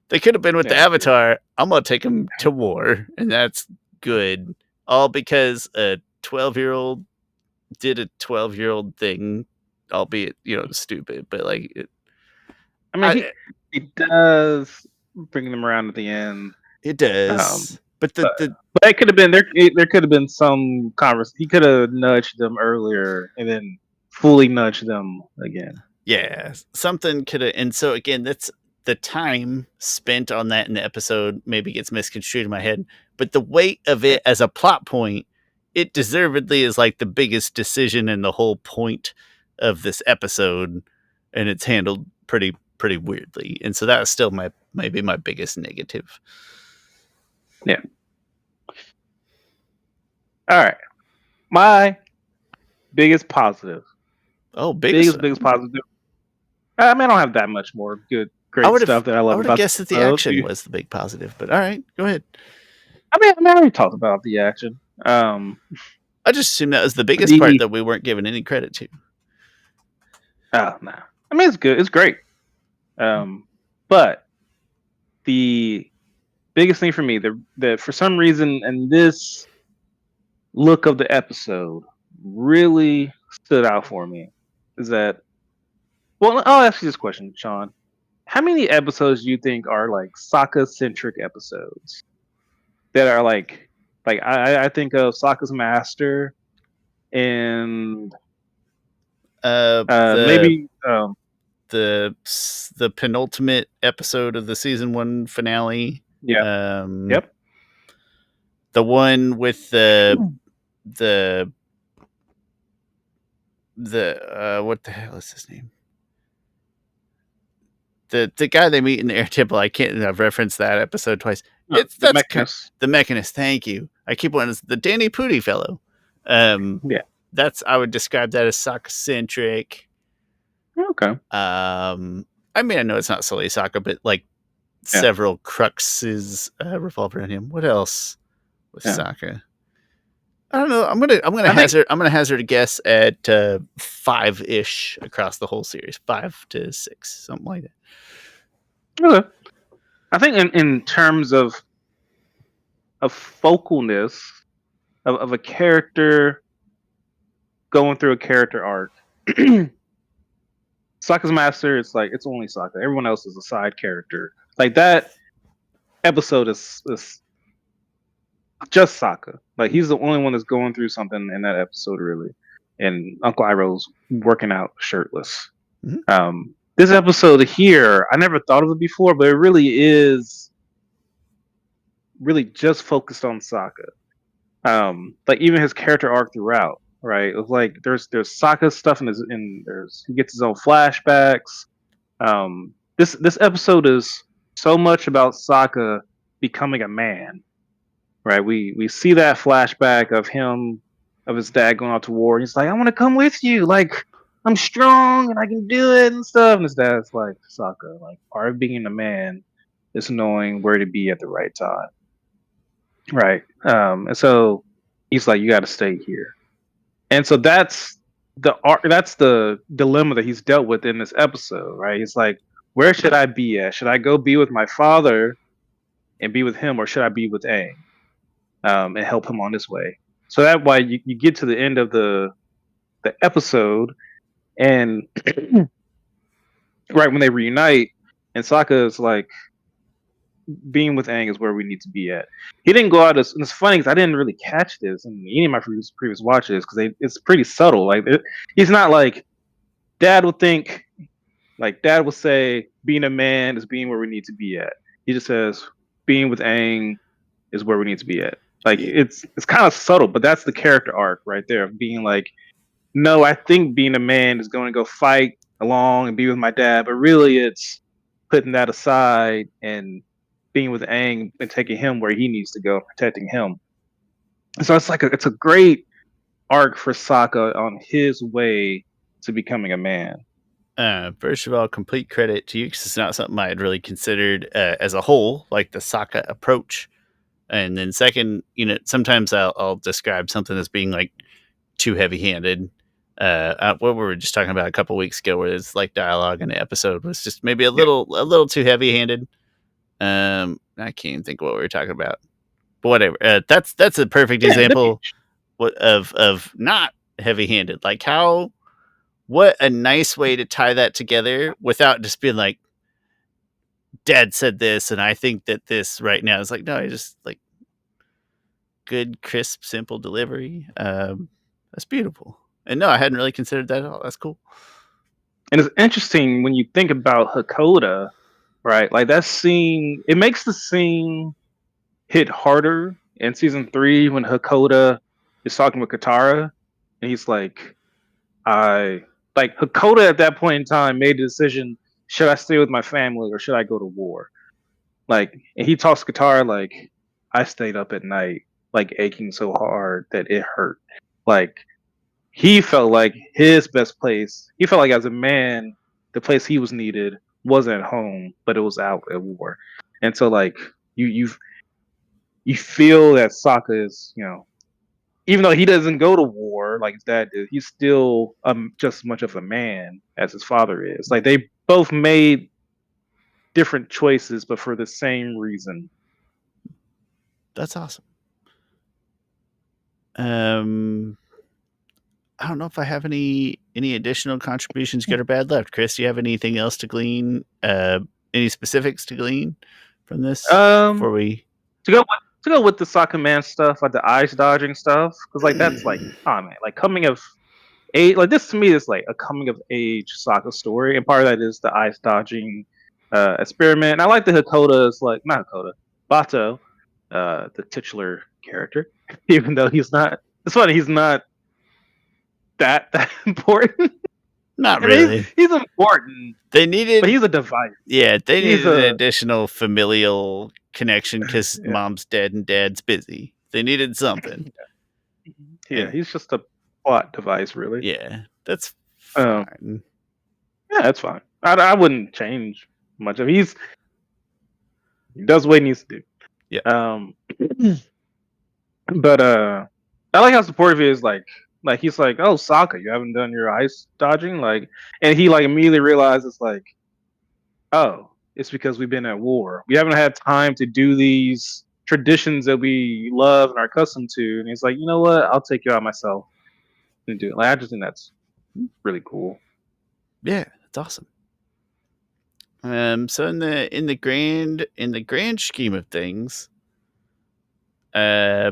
they could have been with the Yeah, true. Avatar. I'm gonna take them to war, and that's good. All because a 12-year-old did a 12-year-old thing, albeit stupid, but like I mean, I, he does bring them around at the end. it Um, does. But but but it could have been there. There could have been some conversation. He could have nudged them earlier and then fully nudged them again. yeah, something could have. And so again, that's the time spent on that in the episode maybe gets misconstrued in my head, but the weight of Yeah, it as a plot point, it deservedly is like the biggest decision in the whole point of this episode, and it's handled pretty weirdly. And so that was still maybe my biggest negative. yeah. All right. My biggest positive, Oh, biggest. biggest positive. I mean, I don't have that much more I great would have stuff that I I love would have about guessed the that the episode. action was the big positive, but all right, go ahead. I already talked about the action. I just assumed that was the biggest part The that we weren't given any credit to. oh no, I mean it's good. It's great. But the biggest thing for me, that for some reason, and this look of the episode really stood out for me, is that. Well, I'll ask you this question, Sean. How many episodes do you think are like Sokka centric episodes that are like I think of Sokka's master and Uh, the maybe the the penultimate episode of the season 1 finale. yeah, Um, yep, the one with the what the hell is his name? The guy they meet in the air temple. I can't. I've referenced that episode twice. It's the that's Mechanist. the Mechanist. Thank you. I keep wanting the Danny Pudi fellow. Yeah, That's I would describe that as Sokka centric. okay, I mean, I know it's not solely Sokka, but like yeah, several cruxes revolve around him. What else with yeah. Sokka? I don't know. I'm gonna I think hazard a guess at 5-ish across the whole series, 5 to 6, something like that. okay. I think in terms of focalness of a character going through a character arc. Sokka's master, it's like it's only Sokka. Everyone else is a side character. Like that episode is just Sokka. Like he's the only one that's going through something in that episode, really. And Uncle Iroh's working out shirtless. Mhm. This episode here, I never thought of it before, but it really is really just focused on Sokka. Like even his character arc throughout, right? It was like there's Sokka stuff in there's he gets his own flashbacks. This episode is so much about Sokka becoming a man, right? We see that flashback of him of his dad going out to war. And he's like, I want to come with you. Like I'm strong and I can do it and stuff. And his dad's like, Sokka, like part of being a man is knowing where to be at the right time, right? And so he's like, you got to stay here. And so that's the dilemma that he's dealt with in this episode, right? He's like, where should I be at? Should I go be with my father and be with him, or should I be with Aang and help him on his way? So that why you get to the end of the episode, and right when they reunite, and Sokka is like, being with Aang is where we need to be at. He didn't go out as, and it's funny because I didn't really catch this in any of my previous watches because it's pretty subtle. Like he's not like Dad would think. Like Dad will say, being a man is being where we need to be at. He just says, being with Aang is where we need to be at. Like Yeah. it's kind of subtle, but that's the character arc right there of being like, no, I think being a man is going to go fight along and be with my dad, but really it's putting that aside and being with Aang and taking him where he needs to go, protecting him. So it's like it's a great arc for Sokka on his way to becoming a man. First of all, complete credit to you because it's not something I had really considered as a whole, like the Sokka approach. And then second, sometimes I'll describe something as being like too heavy-handed. What we were just talking about a couple weeks ago, where it's like dialogue in the episode was just maybe Yeah, a little too heavy-handed. I can't even think of what we were talking about, but whatever. That's a perfect yeah, example of not heavy-handed. Like how what a nice way to tie that together without just being like, "Dad said this, and I think that this right now." It's like no, I just like good, crisp, simple delivery. That's beautiful. And no, I hadn't really considered that at all. That's cool. and it's interesting when you think about Hakoda, right? Like that scene, it makes the scene hit harder in season 3 when Hakoda is talking with Katara, and he's like, I like Hakoda at that point in time made the decision: should I stay with my family or should I go to war? Like, and he talks to Katara like, I stayed up at night, like aching so hard that it hurt. Like he felt like his best place. He felt like as a man, the place he was needed wasn't at home, but it was out at war. And so like you you feel that Sokka is, even though he doesn't go to war like his dad did, he's still just as much of a man as his father is. Like they both made different choices, but for the same reason. That's awesome. Um, I don't know if I have any additional contributions, good or bad, left. Chris, do you have anything else to glean? Any specifics to glean from this Um, before we? to go with the soccer man stuff, like the ice dodging stuff, because like that's like, oh man, like coming of age. Like this to me is like a coming of age soccer story, and part of that is the ice dodging experiment. And I like the Hakoda's like not Hakoda, Bato, the titular character, even though he's not. It's funny, he's not that important. Not I mean, really. he's important, They but needed, he's a device. yeah, they He's needed an a additional familial connection because yeah, mom's dead and dad's busy. They needed something, yeah. and He's just a plot device, really. yeah, that's Um, fine. yeah, that's fine. I wouldn't change much of. He does what he needs to Yeah, do. But I like how supportive he is. Like he's like, oh, Sokka, you haven't done your ice dodging, like, and he like immediately realizes like, oh, it's because we've been at war. We haven't had time to do these traditions that we love and are accustomed to. And he's like, you know what? I'll take you out myself and do it. Like I just think that's really cool. yeah, that's awesome. So in the grand scheme of things, uh,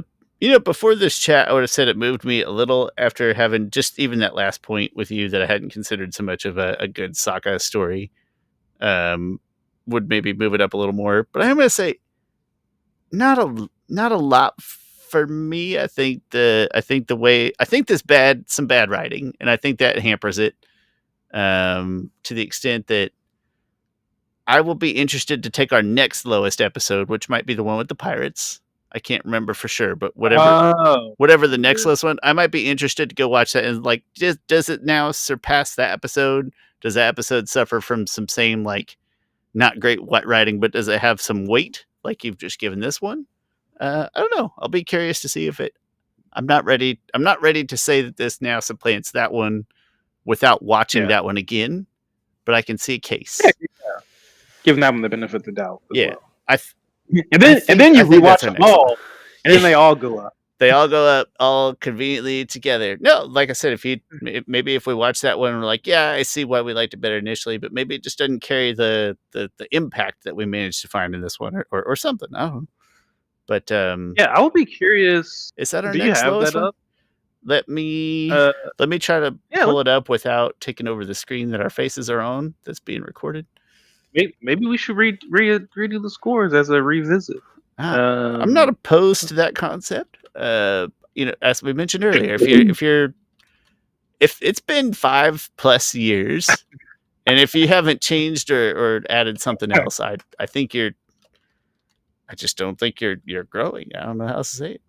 before this chat, I would have said it moved me a little after having just even that last point with you that I hadn't considered so much of a good Sokka story. Um, would maybe move it up a little more, but I'm going to say not a lot for me. I think the way I think there's some bad writing, and I think that hampers it to the extent that I will be interested to take our next lowest episode, which might be the one with the pirates. I can't remember for sure, but Oh, whatever the next lowest one, I might be interested to go watch that. And like, does it now surpass that episode? Does that episode suffer from some same like not great writing, but does it have some weight like you've just given this one? I don't know. I'll be curious to see if it. I'm not ready. I'm not ready to say that this now supplants that one without watching yeah. that one again, but I can see a Yeah, case. giving that one the benefit of the doubt as Yeah, well. I And then I you think that's rewatch our them next one. all, and then they all go up. They all go up all conveniently together. No, like I said, maybe if we watch that one, we're like, yeah, I see why we liked it better initially, but maybe it just doesn't carry the impact that we managed to find in this one, or something. I don't know. But Yeah, I would be curious. is that our Do you next have lowest that one? up? Let me Uh, let me try to yeah. pull it up without taking over the screen that our faces are on. That's being recorded. Maybe we should redo the scores as a revisit. Ah, I'm not Um, opposed to that concept. As we mentioned earlier, if it's been 5+ years, and if you haven't changed or added something else, I think I just don't think you're growing. I don't know how else to say it.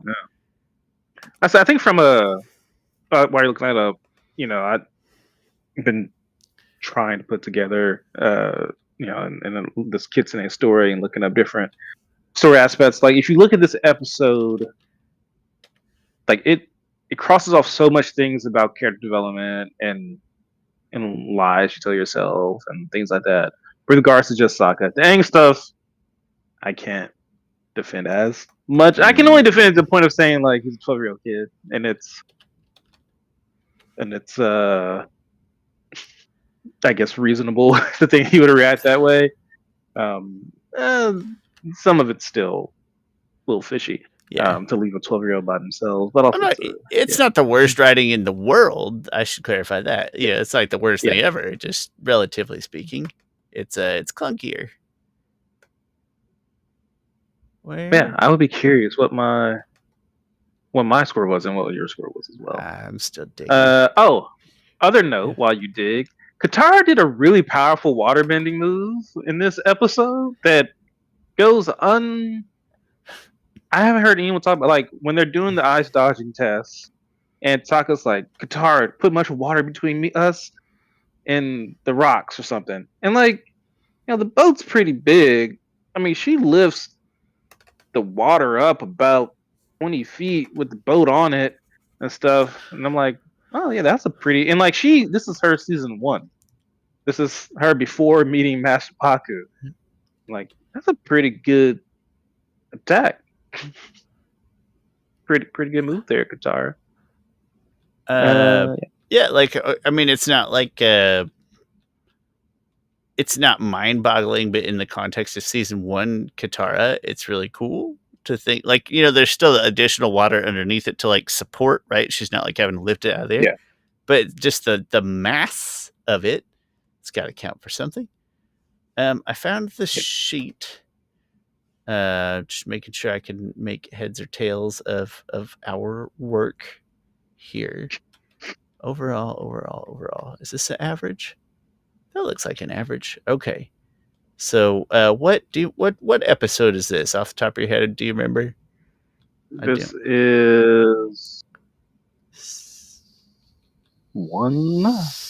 I think from a while you're looking that up, I've been trying to put together, and this Kitsune story and looking up different story aspects. Like if you look at this episode, like it crosses off so much things about character development and lies you tell yourself and things like that. With regards to just Sokka, the Aang stuff, I can't defend as much. I can only defend to the point of saying like he's a 12-year-old kid, and it's I guess reasonable to think he would react that way. Um, uh, some of it's still a little fishy. Yeah. To leave a 12-year-old by themselves, but also It's not the worst writing in the world. I should clarify that. yeah, Yeah, it's like the worst yeah, thing ever, just relatively speaking. It's clunkier. yeah. Where I would be curious what my score was and what your score was as well. I'm still digging. Other Yeah. note, while you dig, Katara did a really powerful waterbending move in this episode that goes un. I haven't heard anyone talk about like when they're doing the ice dodging tests, and Taka's like, Katara, put much water between us and the rocks or something, and like the boat's pretty big. I mean, she lifts the water up about 20 feet with the boat on it and stuff, and I'm like, oh yeah, that's a pretty. And like this is her season 1. This is her before meeting Master Paku. Like, that's a pretty good attack. Pretty good move there, Katara. Uh, yeah, like I mean, it's not like it's not mind-boggling, but in the context of season 1 Katara, it's really cool to think like there's still additional water underneath it to like support, right? She's not like having to lift it out of there, Yeah. but just the mass of it's got to count for something. I found the sheet. Just making sure I can make heads or tails of our work here. Overall. Is this an average? That looks like an average. Okay. So, what episode is this off the top of your head? Do you remember? This is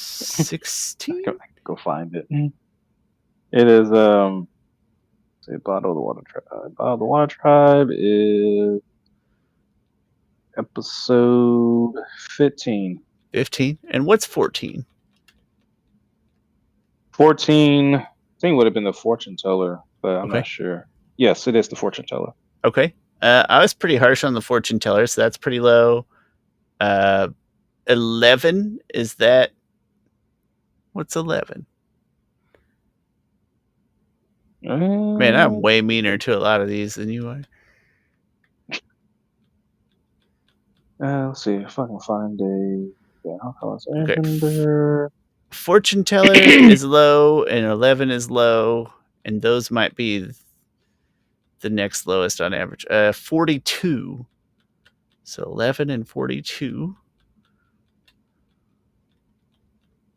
16. I can go find it. It is say Bato the Water Tribe. The Water Tribe is episode 15. 15. And what's 14? 14, I think it would have been the Fortune Teller, but I'm Okay. not sure. Yes, it is the Fortune Teller. Okay. I was pretty harsh on the Fortune Teller, so that's pretty low. 11, is that? What's 11? Man, I'm way meaner to a lot of these than you are. Let's see if I can find a Airbender. Fortune Teller is low, and 11 is low, and those might be the next lowest on average. 42. So 11 and 42.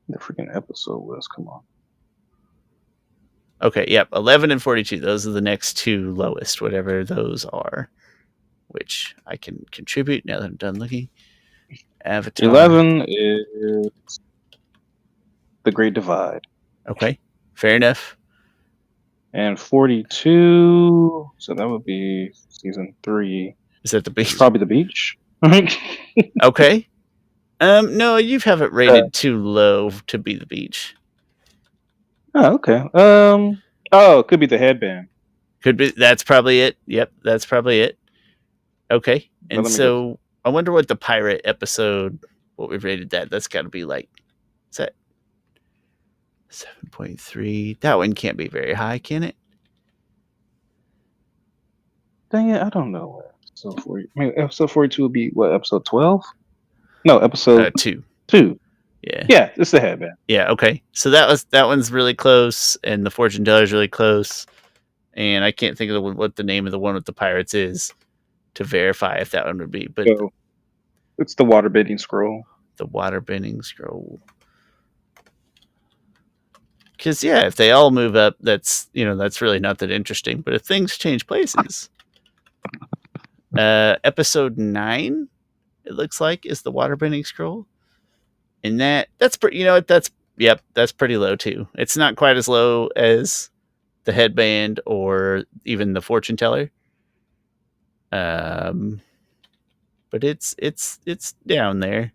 The freaking episode list. Come on. Okay, yep. 11 and 42. Those are the next two lowest, whatever those are, which I can contribute now that I'm done looking. Avatar. 11 is The Great Divide. Okay, fair enough. And 42, so that would be season 3. Is that the beach? Probably the beach. Okay. No, you have it rated too low to be the beach. Oh, okay. It could be the headband. Could be. That's probably it. Yep, that's probably it. Okay. And so I wonder what the pirate episode, what we've rated that. That's got to be like, is that 7.3? That one can't be very high, can it? Dang it, I don't know. Episode 40. I mean, episode 42 would be what? Episode 12? No, episode 2. 2. Yeah. Yeah, it's the headband. Yeah. Okay. So that one's really close, and the Fortune Teller is really close, and I can't think of what the name of the one with the pirates is to verify if that one would be. But so, it's the waterbending scroll. The waterbending scroll. Because if they all move up, that's really not that interesting. But if things change places, episode 9 it looks like, is the waterbending scroll. And that's pretty, that's pretty low too. It's not quite as low as the headband or even the fortune teller. Um, but it's down there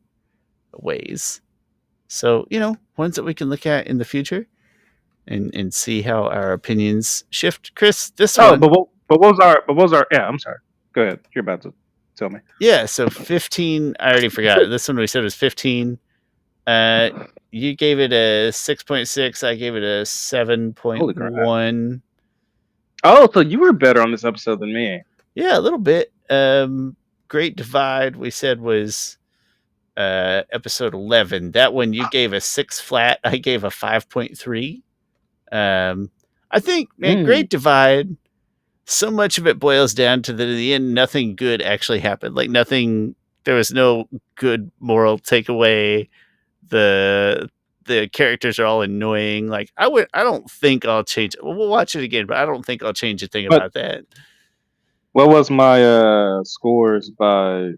a ways. So, ones that we can look at in the future and see how our opinions shift. Chris, this Oh, one. but what was our? Yeah, I'm sorry. Go ahead. You're about to tell me. Yeah, so 15, I already forgot. This one we said was 15. Uh you gave it a 6.6, I gave it a Holy crap! 7.1. Oh, so you were better on this episode than me. Yeah, a little bit. Great Divide we said was episode 11. That one you gave a 6 flat, I gave a 5.3. I think, man, Mm. Great Divide, so much of it boils down to that in the end nothing good actually happened. Like nothing, there was no good moral takeaway. The characters are all annoying. Like I don't think I'll change. Well, we'll watch it again, but I don't think I'll change a thing But about that. what was my scores by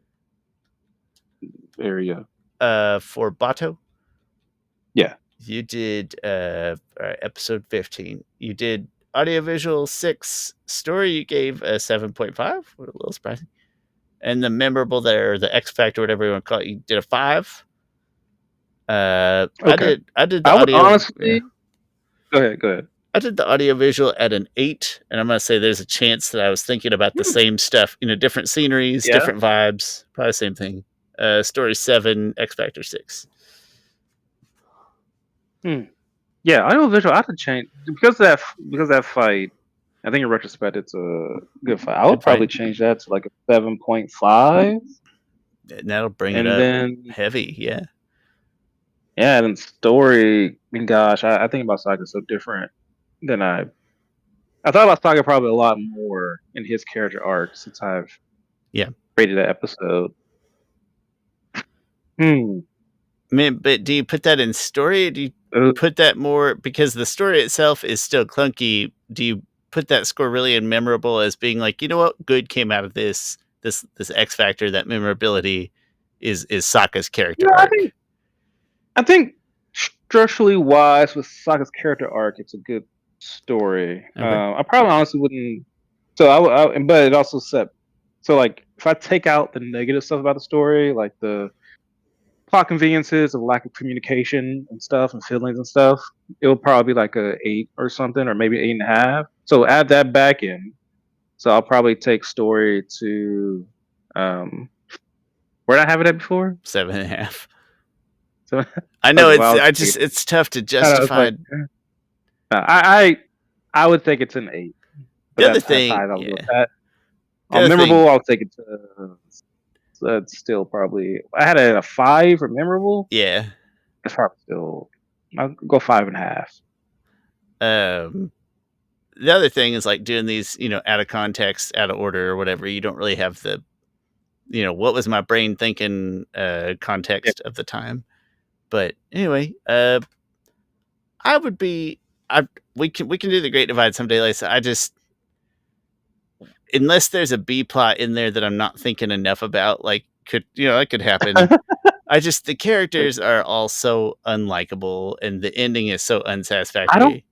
area? For Bato, Yeah. you did episode 15. You did audiovisual 6, story you gave a 7.5. What a little surprising. And the memorable there, the X Factor, whatever you want to call it, you did a 5. Okay. I did the I would audio. Yeah. honestly. Go ahead. Go ahead. I did the audiovisual at an 8, and I'm gonna say there's a chance that I was thinking about the Hmm. same stuff, different sceneries, Yeah. different vibes, probably the same thing. Story 7, X Factor 6. Hmm. Yeah. Audiovisual. I have to change because of that fight. I think in retrospect, it's a good fight. I would Good probably fight, change that to like a 7.5, and that'll bring it and up then heavy. Yeah, yeah, and then story. I mean, gosh, I think about Saga so different than I thought about Saga probably a lot more in his character arc since I've yeah. rated that episode. Hmm. Man, but do you put that in story? Or do you Uh, put that more because the story itself is still clunky? Do you put that score really in memorable as being like, what good came out of this X Factor? That memorability is Sokka's character no, I arc. think I think structurally wise with Sokka's character arc, it's a good story. Okay, I probably honestly wouldn't. So but it also set. So like, if I take out the negative stuff about the story, like the plot conveniences of lack of communication and stuff, and feelings and stuff, it'll probably be like a 8 or something, or maybe 8.5. So add that back in. So I'll probably take story to um, where did I have it at before? 7.5. So I know okay, well, I'll take it. it's tough to I was justify. like, I would think it's an 8, but The other that's thing, high. I'll go with yeah. that. The other thing, Memorable, I'll take it to. That's still probably. I had it at a 5 for memorable. yeah. It's probably still. I'll go 5.5. Um, the other thing is like doing these, out of context, out of order, or whatever. You don't really have the, what was my brain thinking, Yeah. context of the time. But anyway, I would be. I we can do the Great Divide someday, Lisa. I just, unless there's a B plot in there that I'm not thinking enough about, like that could happen. I just the characters are all so unlikable, and the ending is so I don't. unsatisfactory.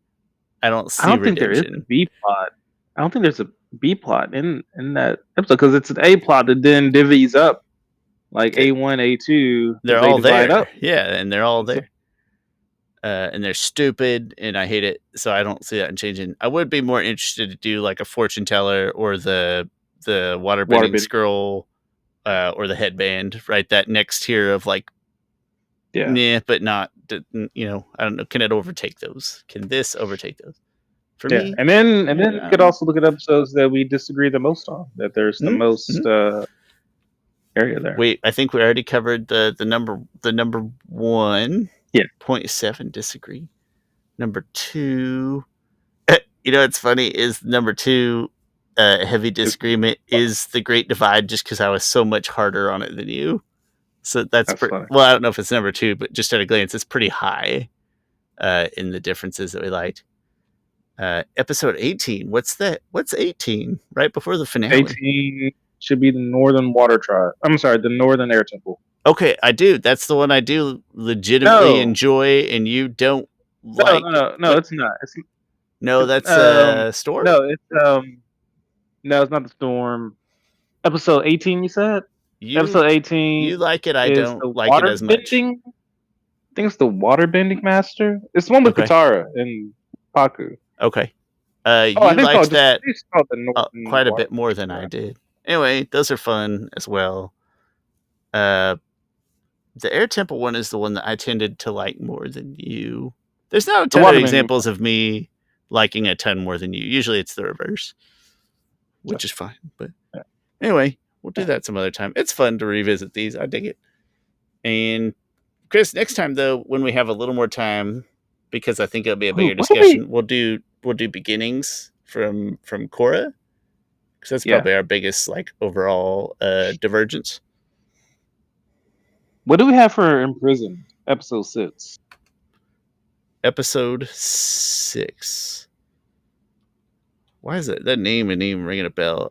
I don't I see don't think there is a redemption. B plot. I don't think there's a B plot in that episode because it's an A plot that then divvies up like It, A1, A2 they're because they all divide there, up. yeah, and they're all And so there, and they're stupid, and I hate it. So I don't see that in changing. I would be more interested to do like a fortune teller or the waterbending waterbending. scroll, or the headband. Right, that next tier of like, Yeah. nah, but not. I don't know. Can it overtake those? Can this overtake those? For Yeah, me, and then you I could don't know. also look at episodes that we disagree the most on. That there's the Mm-hmm. most area there. Wait, I think we already covered the number 1.7 Yeah, disagree. Number 2, it's funny is number 2, heavy it's, disagreement is the Great Divide, just because I was so much harder on it than you. So that's that's funny. well, I don't know if it's number 2, but just at a glance, it's pretty high, in the differences that we liked. Episode 18. What's that? What's 18? Right before the finale. 18 should be the Northern Water Tribe. I'm sorry, the Northern Air Temple. Okay, I do. That's the one I do legitimately No, enjoy, and you don't no, no, like. no, no. What? It's not. No, that's Storm. No, no, it's not the storm. Episode 18, you said. You Episode you 18 like it. I is don't the like it water as much. bending. I think it's the water bending master. It's the one with Okay. Katara and Paku. Okay. Oh, I You liked that think it's called the Northern quite a Water bit more than I Tribe. did. Anyway, those are fun as well. Uh, the Air Temple one is the one that I tended to like more than you. There's not a The ton of water bending. examples of me liking a ton more than you. Usually it's the reverse, which is fine. But Yeah, anyway, we'll do yeah. that some other time. It's fun to revisit these. I dig it. And Chris, next time though, when we have a little more time, because I think it'll be a Ooh, bigger what do we? discussion, we'll do beginnings from Korra, because that's Yeah. probably our biggest like overall divergence. What do we have for imprisoned? Episode 6. Episode 6. Why is that name and even ringing a bell?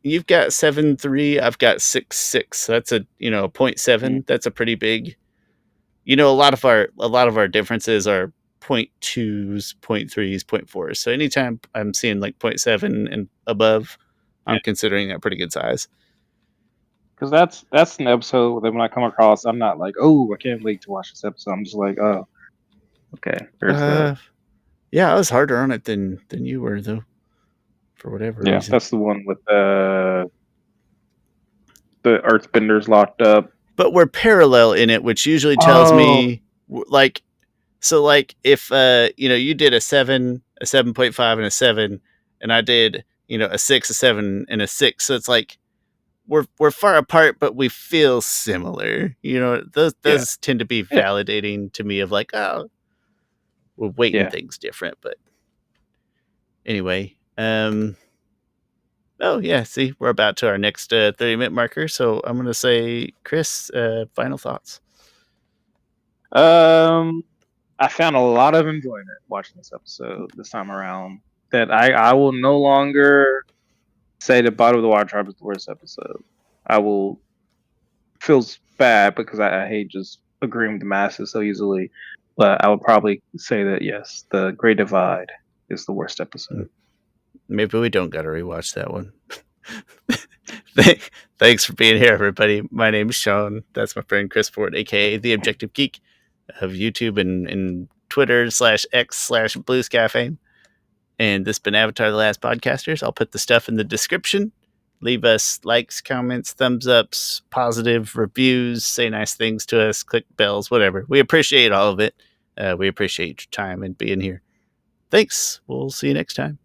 You've got 7.3. I've got 6.6. That's a 0.7. That's a pretty big. A lot of our differences are 0.2s, 0.3s, 0.4s. So anytime I'm seeing like 0.7 and above, Yeah. I'm considering that pretty good size. Because that's an episode that when I come across, I'm not like, oh, I can't wait to watch this episode. I'm just like, oh, okay, there's that. Yeah, I was harder on it than you were though, for whatever Yeah, reason. that's the one with the Earthbenders locked up. But we're parallel in it, which usually tells Oh, me like, so like if you did a 7, a 7.5, and a 7, and I did a 6, a 7, and a 6. So it's like we're far apart, but we feel similar. Those yeah, those tend to be yeah, validating to me of like, oh, we're weighting yeah. things different. But anyway, oh yeah, see, we're about to our next 30-minute marker, so I'm gonna say, Chris, final thoughts. Um, I found a lot of enjoyment watching this episode this time around. That I will no longer say that Bottom of the Water Tribe is the worst episode. I will feels bad because I hate just agreeing with the masses so easily. But I would probably say that yes, the Great Divide is the worst episode. Maybe we don't gotta rewatch that one. Thanks for being here, everybody. My name is Shawn. That's my friend Chris Ford, aka the Objective Geek of YouTube and Twitter/X/Blue Sky fame. And this has been Avatar: The Last Podcasters. I'll put the stuff in the description. Leave us likes, comments, thumbs ups, positive reviews, say nice things to us, click bells, whatever. We appreciate all of it. We appreciate your time and being here. Thanks. We'll see you next time.